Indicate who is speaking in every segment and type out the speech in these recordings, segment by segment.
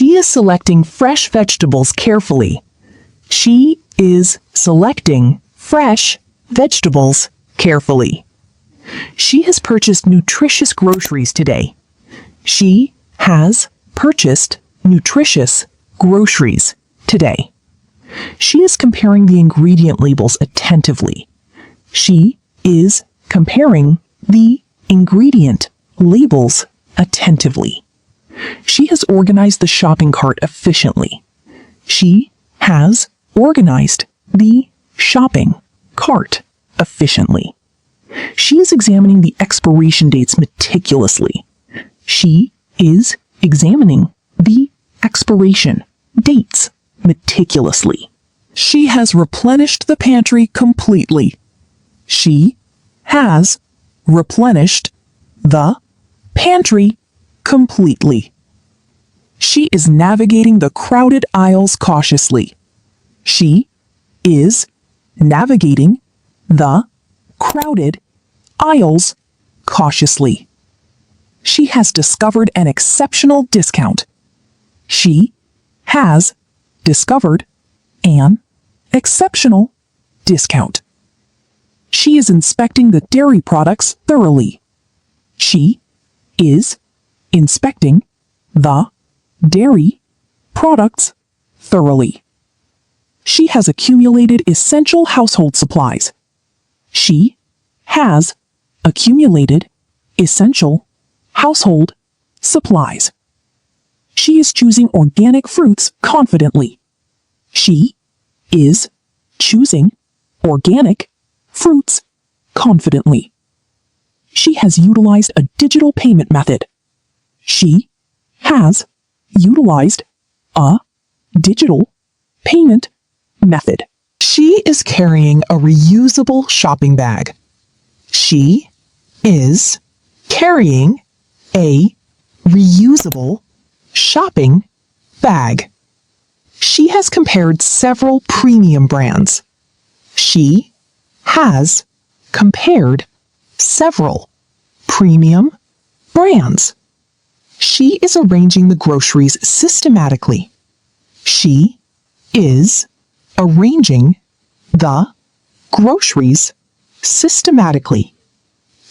Speaker 1: She is selecting fresh vegetables carefully. She is selecting fresh vegetables carefully. She has purchased nutritious groceries today. She has purchased nutritious groceries today. She is comparing the ingredient labels attentively. She is comparing the ingredient labels attentively. She has organized the shopping cart efficiently. She has organized the shopping cart efficiently. She is examining the expiration dates meticulously. She is examining the expiration dates meticulously. She has replenished the pantry completely. She has replenished the pantry completely. She is navigating the crowded aisles cautiously. She is navigating the crowded aisles cautiously. She has discovered an exceptional discount. She has discovered an exceptional discount. She is inspecting the dairy products thoroughly. She is inspecting the dairy products thoroughly. She has accumulated essential household supplies. She has accumulated essential household supplies. She is choosing organic fruits confidently. She is choosing organic fruits confidently. She has utilized a digital payment method. She has utilized a digital payment method. She is carrying a reusable shopping bag. She is carrying a reusable shopping bag. She has compared several premium brands. She has compared several premium brands. She is arranging the groceries systematically. She is arranging the groceries systematically.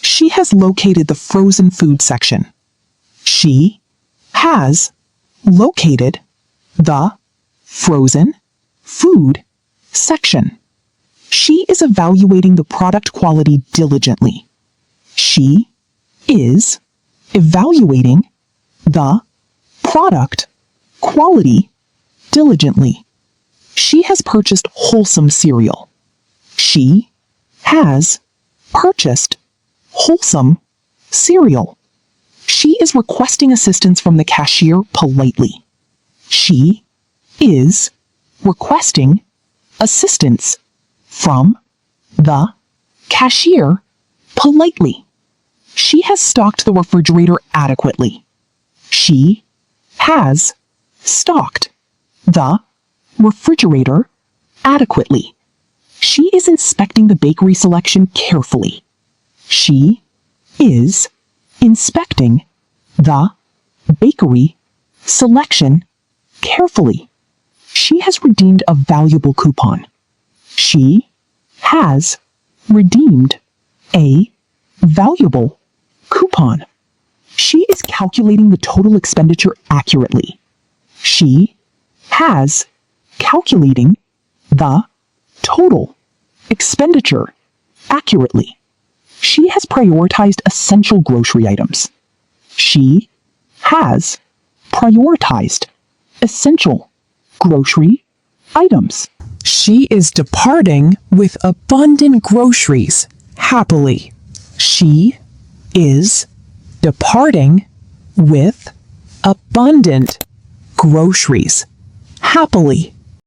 Speaker 1: She has located the frozen food section. She has located the frozen food section. She is evaluating the product quality diligently. She is evaluating the product quality diligently. She has purchased wholesome cereal. She has purchased wholesome cereal. She is requesting assistance from the cashier politely. She is requesting assistance from the cashier politely. She has stocked the refrigerator adequately. She has stocked the refrigerator adequately. She is inspecting the bakery selection carefully. She is inspecting the bakery selection carefully. She has redeemed a valuable coupon. She has redeemed a valuable coupon. She is calculating the total expenditure accurately. She has calculating the total expenditure accurately. She has prioritized essential grocery items. She has prioritized essential grocery items. She is departing with abundant groceries happily. She is departing with abundant groceries happily.